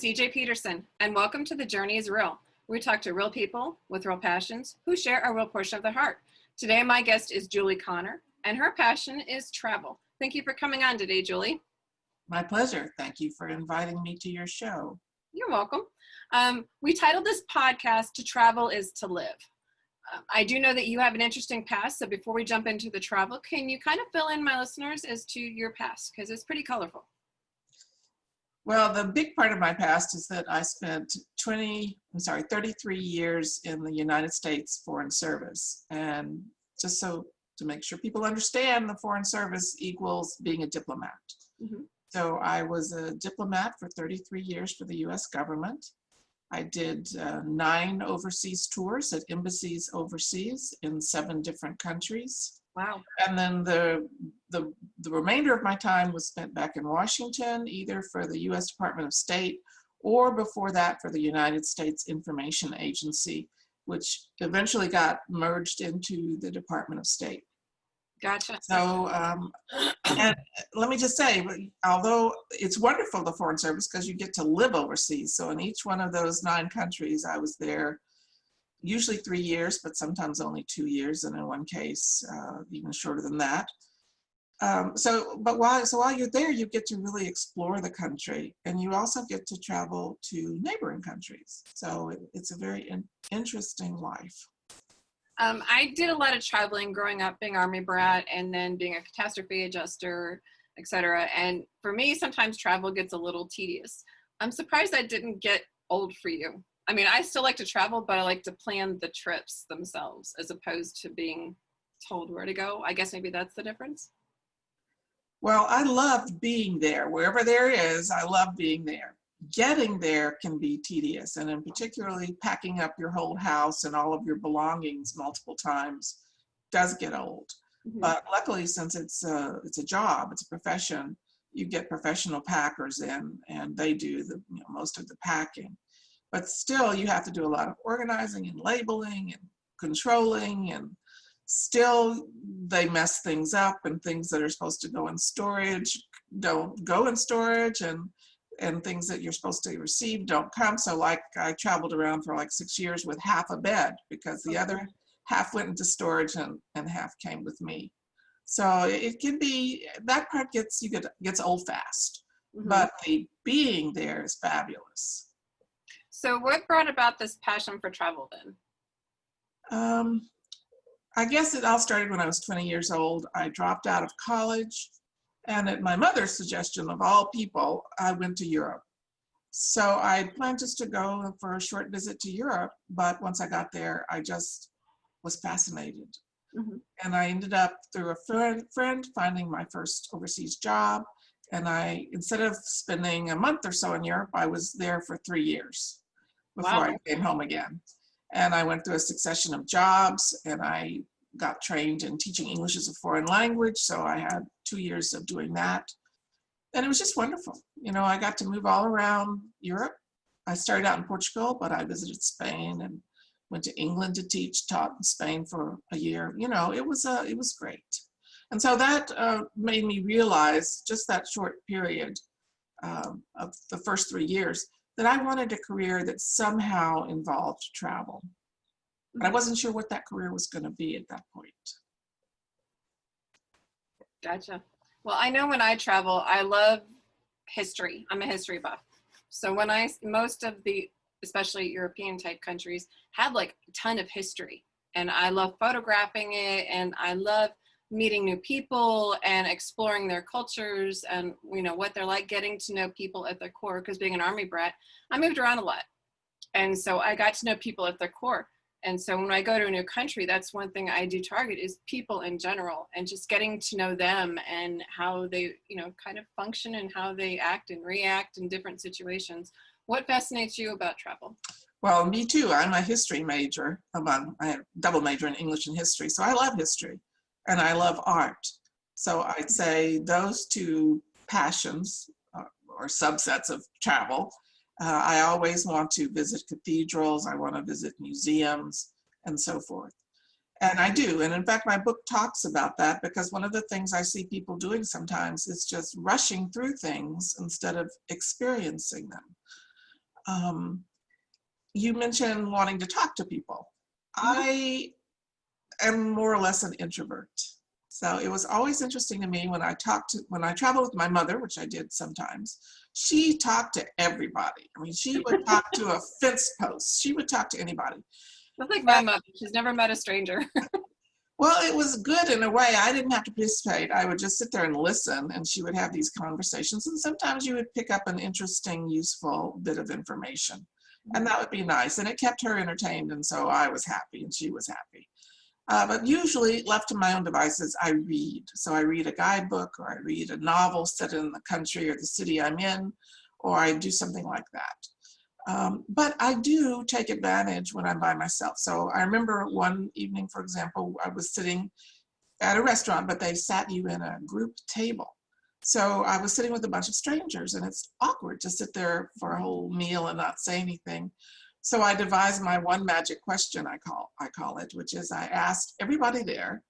TJ Peterson, and welcome to The Journey is Real. We talk to real people with real passions who share a real portion of their heart. Today, my guest is Julie Connor, and her passion is travel. Thank you for coming on today, Julie. My pleasure. Thank you for inviting me to your show. You're welcome. We titled this podcast, To Travel is to Live. I do know that you have an interesting past, so before we jump into the travel, can you kind of fill in my listeners as to your past? Because it's pretty colorful. Well, the big part of my past is that I spent 33 years in the United States Foreign Service. And just so to make sure people understand, the Foreign Service equals being a diplomat. Mm-hmm. So I was a diplomat for 33 years for the US government. I did 9 overseas tours at embassies overseas in 7 different countries. Wow. And then the remainder of my time was spent back in Washington, either for the U.S. Department of State or before that for the United States Information Agency, which eventually got merged into the Department of State. Gotcha. So, and let me just say, although it's wonderful, the Foreign Service, because you get to live overseas. So in each one of those 9 countries, I was there usually 3 years, but sometimes only 2 years, and in one case, even shorter than that. So while you're there, you get to really explore the country, and you also get to travel to neighboring countries. So it's a very interesting life. I did a lot of traveling growing up, being Army brat, and then being a catastrophe adjuster, etc. And for me, sometimes travel gets a little tedious. I'm surprised that didn't get old for you. I mean, I still like to travel, but I like to plan the trips themselves as opposed to being told where to go. I guess maybe that's the difference. Well, I loved being there. Wherever there is, I love being there. Getting there can be tedious, and in particularly packing up your whole house and all of your belongings multiple times does get old. Mm-hmm. But luckily, since it's a job, it's a profession, you get professional packers in, and they do most of the packing. But still, you have to do a lot of organizing and labeling and controlling, and still they mess things up, and things that are supposed to go in storage don't go in storage, and things that you're supposed to receive don't come. So like I traveled around for like 6 years with half a bed because the other half went into storage and half came with me. So it can be, that part gets old fast, mm-hmm. But the being there is fabulous. So what brought about this passion for travel then? I guess it all started when I was 20 years old. I dropped out of college, and at my mother's suggestion of all people, I went to Europe. So I planned just to go for a short visit to Europe, but once I got there, I just was fascinated. Mm-hmm. And I ended up, through a friend, finding my first overseas job. And instead of spending a month or so in Europe, I was there for 3 years. Before I came home again. And I went through a succession of jobs, and I got trained in teaching English as a foreign language. So I had 2 years of doing that. And it was just wonderful. I got to move all around Europe. I started out in Portugal, but I visited Spain and went to England to teach, taught in Spain for a year. It was great. And so that made me realize, just that short period of the first 3 years, that I wanted a career that somehow involved travel. But I wasn't sure what that career was going to be at that point. Gotcha. Well, I know when I travel, I love history. I'm a history buff. So most of the, especially European type countries, have like a ton of history. And I love photographing it, and I love meeting new people and exploring their cultures and what they're like, getting to know people at their core. Because being an Army brat, I moved around a lot, and so I got to know people at their core. And so when I go to a new country, that's one thing I do target, is people in general, and just getting to know them and how they kind of function and how they act and react in different situations. What fascinates you about travel? Well, me too. I'm a history major. I have double major in English and history, so I love history. And I love art. So I'd say those 2 passions or subsets of travel. I always want to visit cathedrals. I want to visit museums and so forth. And I do. And in fact, my book talks about that, because one of the things I see people doing sometimes is just rushing through things instead of experiencing them. You mentioned wanting to talk to people. I am more or less an introvert. So it was always interesting to me when I traveled with my mother, which I did sometimes. She talked to everybody. I mean, she would talk to a fence post. She would talk to anybody. That's like my mother. She's never met a stranger. Well, it was good in a way. I didn't have to participate. I would just sit there and listen, and she would have these conversations. And sometimes you would pick up an interesting, useful bit of information. And that would be nice. And it kept her entertained. And so I was happy and she was happy. But usually, left to my own devices, I read. So I read a guidebook, or I read a novel set in the country or the city I'm in, or I do something like that. But I do take advantage when I'm by myself. So I remember one evening, for example, I was sitting at a restaurant, but they sat you in a group table. So I was sitting with a bunch of strangers, and it's awkward to sit there for a whole meal and not say anything. So I devised my one magic question, I call it, which is I asked everybody there,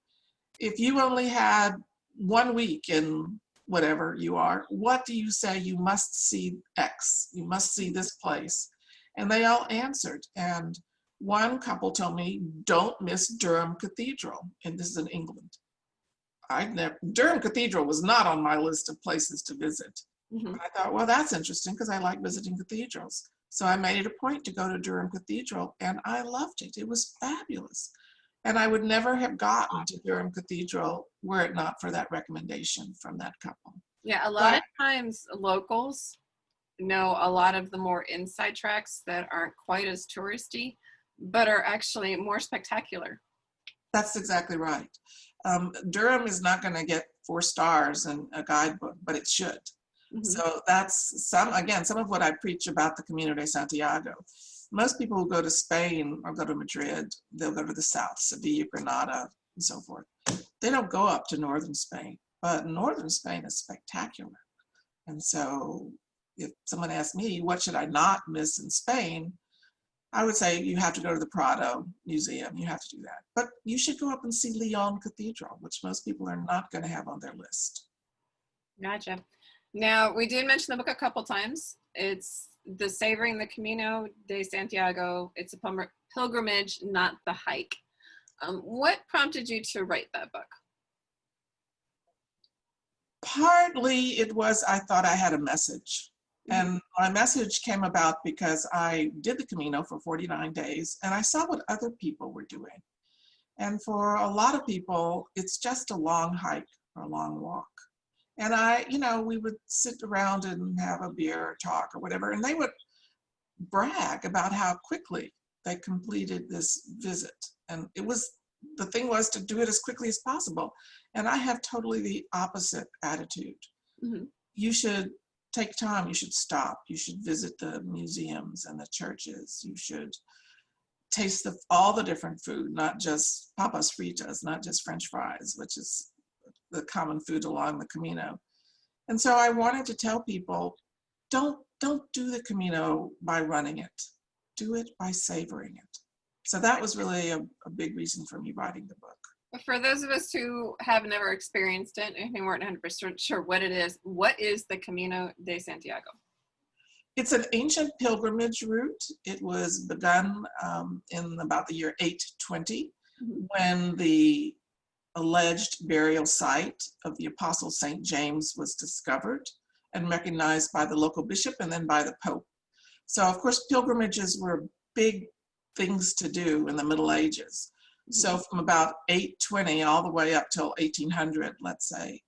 if you only had 1 week in whatever you are, what do you say you must see X? You must see this place. And they all answered. And one couple told me, don't miss Durham Cathedral. And this is in England. Durham Cathedral was not on my list of places to visit. Mm-hmm. I thought, well, that's interesting because I like visiting cathedrals. So I made it a point to go to Durham Cathedral, and I loved it. It was fabulous. And I would never have gotten to Durham Cathedral were it not for that recommendation from that couple. Yeah, a lot of times locals know a lot of the more inside tracks that aren't quite as touristy, but are actually more spectacular. That's exactly right. Durham is not going to get 4 stars in a guidebook, but it should. Mm-hmm. So that's some of what I preach about the Camino de Santiago. Most people who go to Spain or go to Madrid, they'll go to the south, Sevilla, Granada, and so forth. They don't go up to northern Spain, but northern Spain is spectacular. And so if someone asked me, what should I not miss in Spain? I would say you have to go to the Prado Museum. You have to do that. But you should go up and see Leon Cathedral, which most people are not going to have on their list. Gotcha. Now, we did mention the book a couple times. It's the Savoring the Camino de Santiago. It's a pilgrimage, not the hike. What prompted you to write that book? Partly it was I thought I had a message. And my message came about because I did the Camino for 49 days and I saw what other people were doing. And for a lot of people, it's just a long hike or a long walk. And we would sit around and have a beer or talk or whatever, and they would brag about how quickly they completed this visit. And the thing was to do it as quickly as possible. And I have totally the opposite attitude. Mm-hmm. You should take time, you should stop, you should visit the museums and the churches, you should taste all the different food, not just papas fritas, not just French fries, which is the common food along the Camino. And so I wanted to tell people, don't do the Camino by running it, do it by savoring it. So that was really a big reason for me writing the book. For those of us who have never experienced it and who weren't 100% sure what is the Camino de Santiago? It's an ancient pilgrimage route. It was begun in about the year 820, when the alleged burial site of the Apostle St. James was discovered and recognized by the local bishop and then by the Pope. So, of course, pilgrimages were big things to do in the Middle Ages. So from about 820 all the way up till 1800, let's say,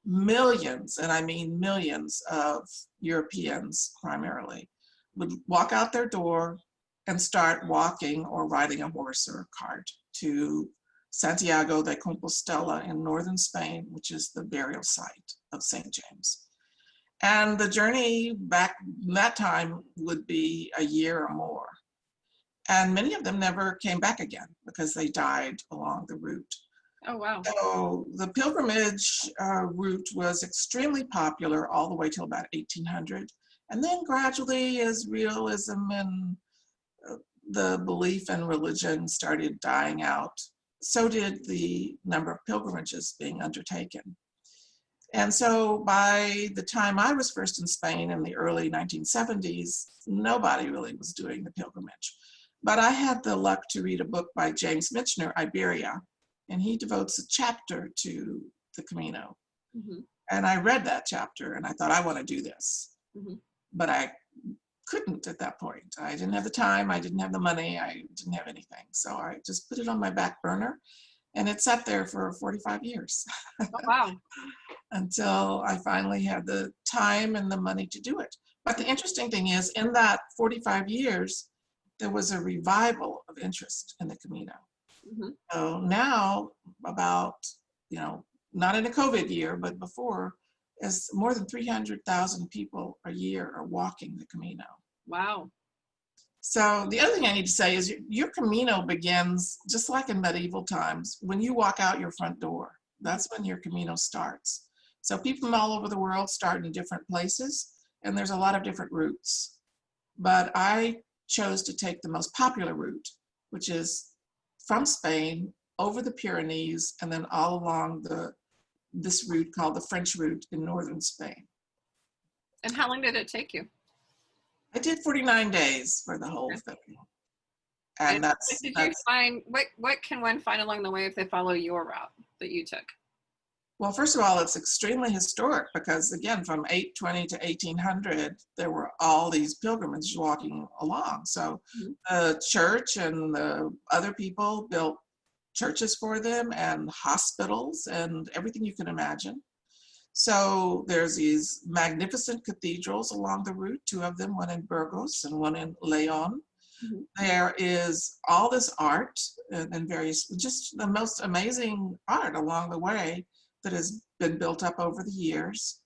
millions, and I mean millions of Europeans primarily, would walk out their door and start walking or riding a horse or a cart to Santiago de Compostela in northern Spain, which is the burial site of St. James. And the journey back that time would be a year or more. And many of them never came back again because they died along the route. Oh, wow. So the pilgrimage route was extremely popular all the way till about 1800. And then gradually, as realism and the belief in religion started dying out, so did the number of pilgrimages being undertaken. And so by the time I was first in Spain in the early 1970s, nobody really was doing the pilgrimage. But I had the luck to read a book by James Michener, Iberia, and he devotes a chapter to the Camino. Mm-hmm. And I read that chapter and I thought, I want to do this. Mm-hmm. But I couldn't at that point. I didn't have the time, I didn't have the money, I didn't have anything. So I just put it on my back burner and it sat there for 45 years. Oh, wow. Until I finally had the time and the money to do it. But the interesting thing is, in that 45 years, there was a revival of interest in the Camino. Mm-hmm. So now, about, not in a COVID year, but before, is more than 300,000 people a year are walking the Camino. Wow. So the other thing I need to say is your Camino begins, just like in medieval times, when you walk out your front door. That's when your Camino starts. So people from all over the world start in different places, and there's a lot of different routes. But I chose to take the most popular route, which is from Spain over the Pyrenees and then all along this route called the French route in northern Spain. And how long did it take you? I did 49 days for the whole thing. And what did you find? What can one find along the way if they follow your route that you took? Well, first of all, it's extremely historic because, again, from 820 to 1800, there were all these pilgrims walking along. So the church and the other people built churches for them and hospitals and everything you can imagine. So there's these magnificent cathedrals along the route, two of them, one in Burgos and one in Leon. Mm-hmm. There is all this art and various, just the most amazing art along the way that has been built up over the years.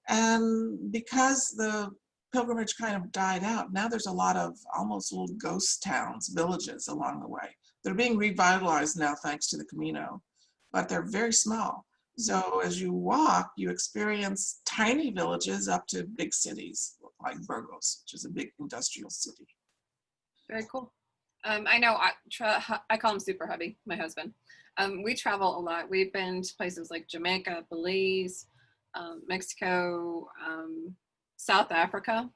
And because the pilgrimage kind of died out, now there's a lot of almost little ghost towns, villages along the way. They're being revitalized now thanks to the Camino, but they're very small. So as you walk, you experience tiny villages up to big cities like Burgos, which is a big industrial city. Very cool. I know I call him Super Hubby, my husband. We travel a lot. We've been to places like Jamaica, Belize, Mexico, South Africa.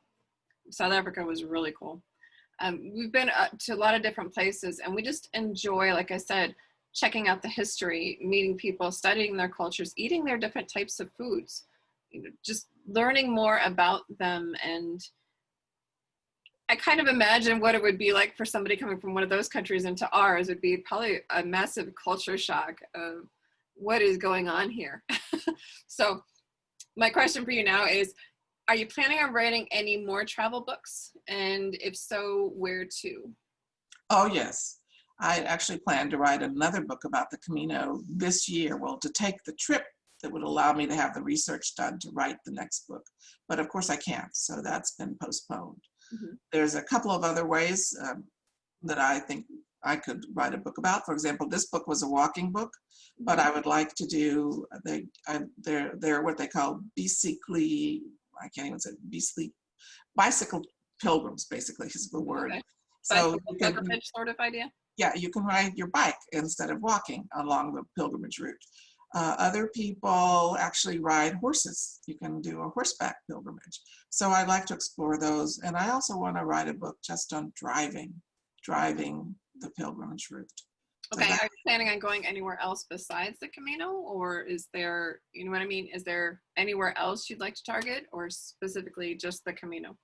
South Africa was really cool. We've been to a lot of different places, and we just enjoy, like I said, checking out the history, meeting people, studying their cultures, eating their different types of foods, just learning more about them. And I kind of imagine what it would be like for somebody coming from one of those countries into ours. Would be probably a massive culture shock of what is going on here. So my question for you now is, are you planning on writing any more travel books? And if so, where to? Oh, yes. I actually plan to write another book about the Camino this year. Well, to take the trip that would allow me to have the research done to write the next book. But of course I can't, so that's been postponed. Mm-hmm. There's a couple of other ways that I think I could write a book about. For example, this book was a walking book, but I would like to do, they're what they call bicycle pilgrims, basically, is the word. Okay. So pilgrimage sort of idea? Yeah, you can ride your bike instead of walking along the pilgrimage route. Other people actually ride horses. You can do a horseback pilgrimage. So I'd like to explore those. And I also want to write a book just on driving the pilgrimage route. Okay, are you planning on going anywhere else besides the Camino? Or is there, you know what I mean? Is there anywhere else you'd like to target, or specifically just the Camino?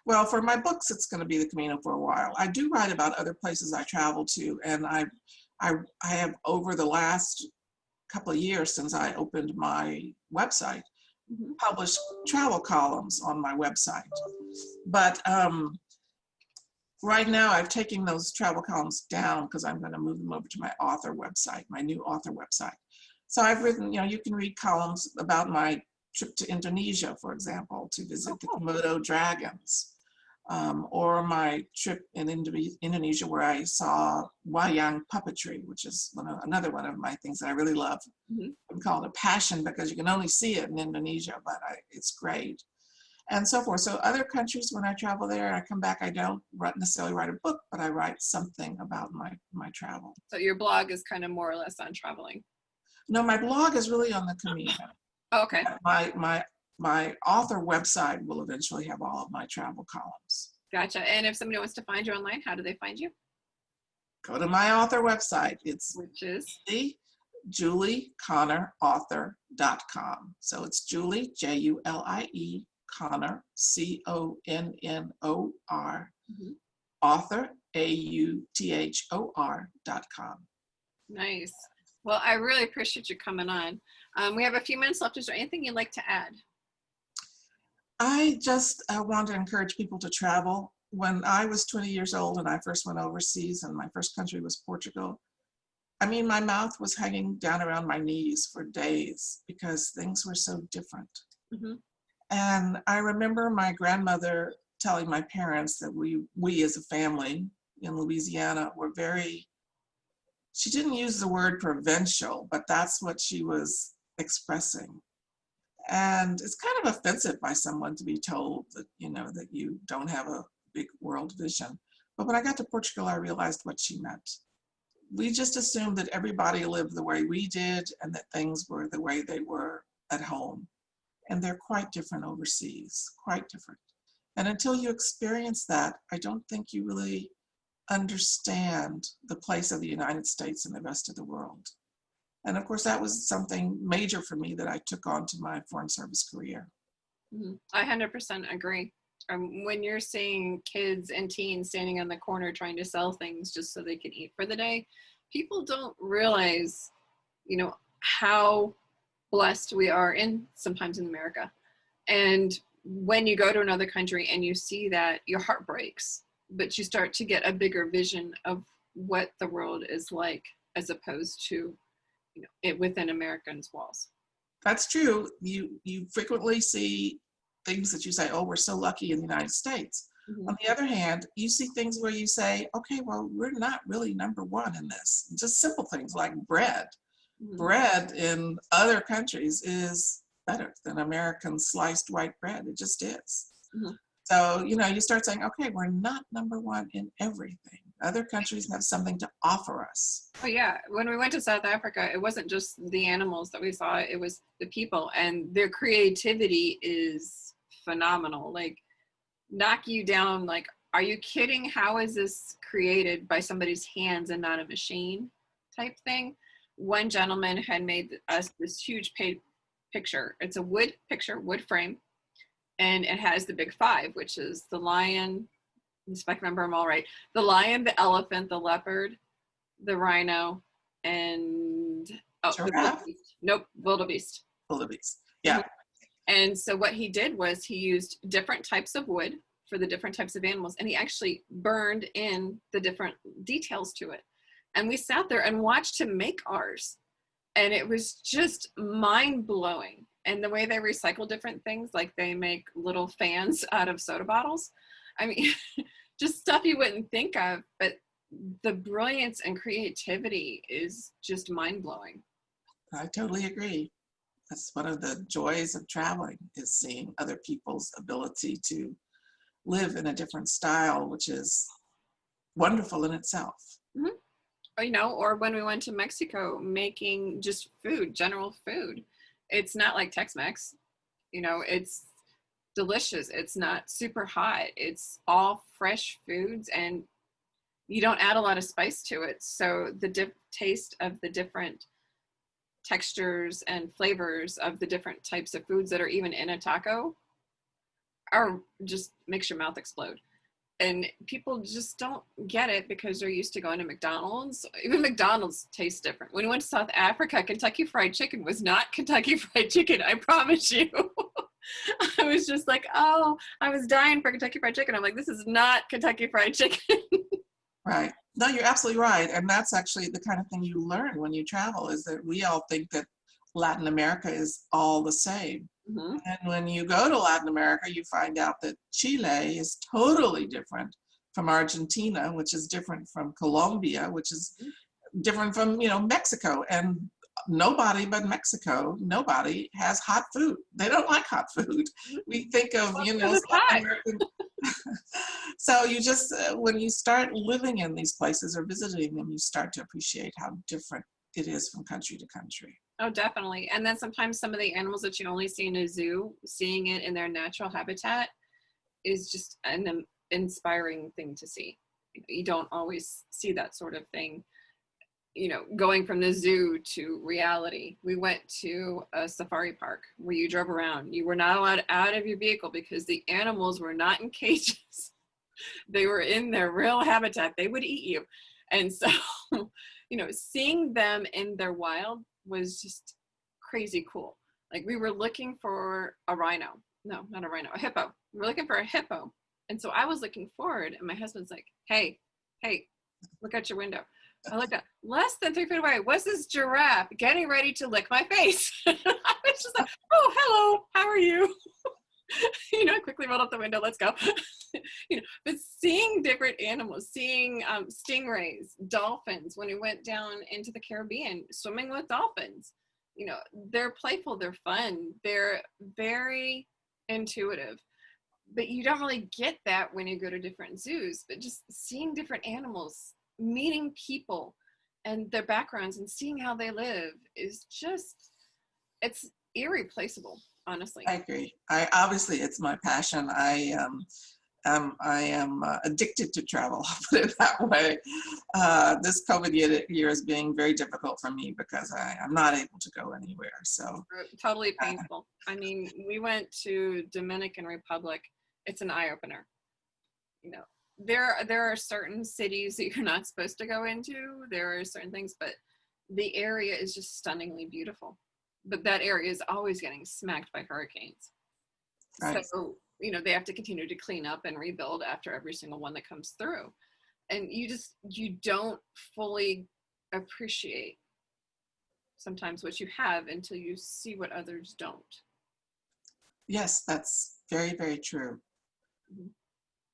Well, for my books, it's going to be the Camino for a while. I do write about other places I travel to, and I have, over the last couple of years since I opened my website, published travel columns on my website. But right now I've taken those travel columns down because I'm going to move them over to my author website, my new author website. So I've written, you can read columns about my trip to Indonesia, for example, to visit the Komodo dragons. Or my trip in Indonesia where I saw wayang puppetry, which is another one of my things that I really love. I'm called a passion because you can only see it in Indonesia, but it's great. And so forth. So other countries, when I travel there, I come back, I don't necessarily write a book, but I write something about my travel. So your blog is kind of more or less on traveling? No, my blog is really on the Camino. Oh, okay. My author website will eventually have all of my travel columns. Gotcha. And if somebody wants to find you online, how do they find you? Go to my author website. It's Which is? JulieConnorAuthor.com. So it's Julie, Julie, Connor, Connor, Mhm. author, AUTHOR.com. Nice. Well, I really appreciate you coming on. We have a few minutes left. Is there anything you'd like to add? I just want to encourage people to travel. When I was 20 years old and I first went overseas, and my first country was Portugal, I mean, my mouth was hanging down around my knees for days because things were so different. Mm-hmm. And I remember my grandmother telling my parents that we as a family in Louisiana were she didn't use the word provincial, but that's what she was expressing. And it's kind of offensive by someone to be told that, that you don't have a big world vision. But when I got to Portugal, I realized what she meant. We just assumed that everybody lived the way we did and that things were the way they were at home. And they're quite different overseas, quite different. And until you experience that, I don't think you really understand the place of the United States and the rest of the world. And of course, that was something major for me that I took on to my Foreign Service career. Mm-hmm. I 100% agree. When you're seeing kids and teens standing on the corner trying to sell things just so they can eat for the day, people don't realize, how blessed we are sometimes in America. And when you go to another country and you see that, your heart breaks, but you start to get a bigger vision of what the world is like as opposed to, it within Americans' walls. That's true. You frequently see things that you say, oh, we're so lucky in the United States. Mm-hmm. On the other hand, you see things where you say, okay, well, we're not really number one in this. Just simple things like bread. Mm-hmm. Bread in other countries is better than American sliced white bread. It just is. Mm-hmm. So, you start saying, okay, we're not number one in everything. Other countries have something to offer us. Oh yeah, when we went to South Africa, it wasn't just the animals that we saw, it was the people, and their creativity is phenomenal. Like, knock you down, like, are you kidding? How is this created by somebody's hands and not a machine type thing? One gentleman had made us this huge picture. It's a wood picture, wood frame, and it has the big five, which is the lion, if I can remember them all right, the lion, the elephant, the leopard, the rhino, and the wildebeest. Nope, wildebeest. Wildebeest, yeah. Mm-hmm. And so what he did was he used different types of wood for the different types of animals, and he actually burned in the different details to it. And we sat there and watched him make ours, and it was just mind-blowing. And the way they recycle different things, like they make little fans out of soda bottles. I mean, just stuff you wouldn't think of, but the brilliance and creativity is just mind-blowing. I totally agree. That's one of the joys of traveling, is seeing other people's ability to live in a different style, which is wonderful in itself. Mm-hmm. Or when we went to Mexico, making just food, general food. It's not like Tex-Mex, it's delicious. It's not super hot. It's all fresh foods, and you don't add a lot of spice to it. So the taste of the different textures and flavors of the different types of foods that are even in a taco are just makes your mouth explode. And people just don't get it because they're used to going to McDonald's. Even McDonald's tastes different. When we went to South Africa, Kentucky Fried Chicken was not Kentucky Fried Chicken, I promise you. I was just like, oh, I was dying for Kentucky Fried Chicken. I'm like, this is not Kentucky Fried Chicken. Right. No, you're absolutely right. And that's actually the kind of thing you learn when you travel, is that we all think that Latin America is all the same. Mm-hmm. And when you go to Latin America, you find out that Chile is totally different from Argentina, which is different from Colombia, which is different from, Mexico. And nobody but Mexico, nobody has hot food. They don't like hot food. We think of, South American. So you just, when you start living in these places or visiting them, you start to appreciate how different it is from country to country. Oh, definitely. And then sometimes some of the animals that you only see in a zoo, seeing it in their natural habitat is just an inspiring thing to see. You don't always see that sort of thing, going from the zoo to reality. We went to a safari park where you drove around. You were not allowed out of your vehicle because the animals were not in cages. They were in their real habitat. They would eat you. And so, seeing them in their wild was just crazy cool. Like we were looking for a rhino. No, not a rhino, a hippo. We were looking for a hippo. And so I was looking forward and my husband's like, hey, look out your window. I looked up less than 3 feet away was this giraffe getting ready to lick my face. I was just like, oh, hello, how are you? I quickly rolled up the window, let's go. But seeing different animals, seeing stingrays, dolphins, when we went down into the Caribbean, swimming with dolphins, they're playful, they're fun, they're very intuitive. But you don't really get that when you go to different zoos, but just seeing different animals, meeting people and their backgrounds and seeing how they live is just, it's irreplaceable, honestly. I agree. Obviously it's my passion. I am addicted to travel, I'll put it that way. This COVID year is being very difficult for me because I'm not able to go anywhere. So totally painful. I mean, we went to Dominican Republic. It's an eye-opener. There are certain cities that you're not supposed to go into. There are certain things, but the area is just stunningly beautiful. But that area is always getting smacked by hurricanes. Right. So, they have to continue to clean up and rebuild after every single one that comes through. And you don't fully appreciate sometimes what you have until you see what others don't. Yes, that's very, very true. Mm-hmm.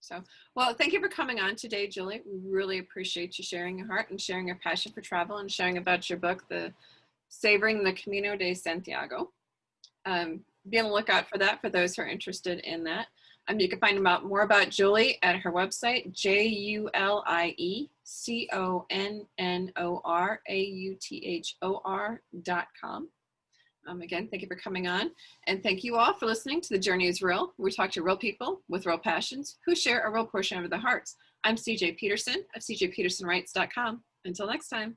So, well, thank you for coming on today, Julie. We really appreciate you sharing your heart and sharing your passion for travel and sharing about your book, Savoring the Camino de Santiago. Be on the lookout for that for those who are interested in that. You can find out more about Julie at her website, JulieConnoraUthor.com. Again, thank you for coming on. And thank you all for listening to The Journey is Real. We talk to real people with real passions who share a real portion of their hearts. I'm CJ Peterson of CJPetersonWrites.com. Until next time.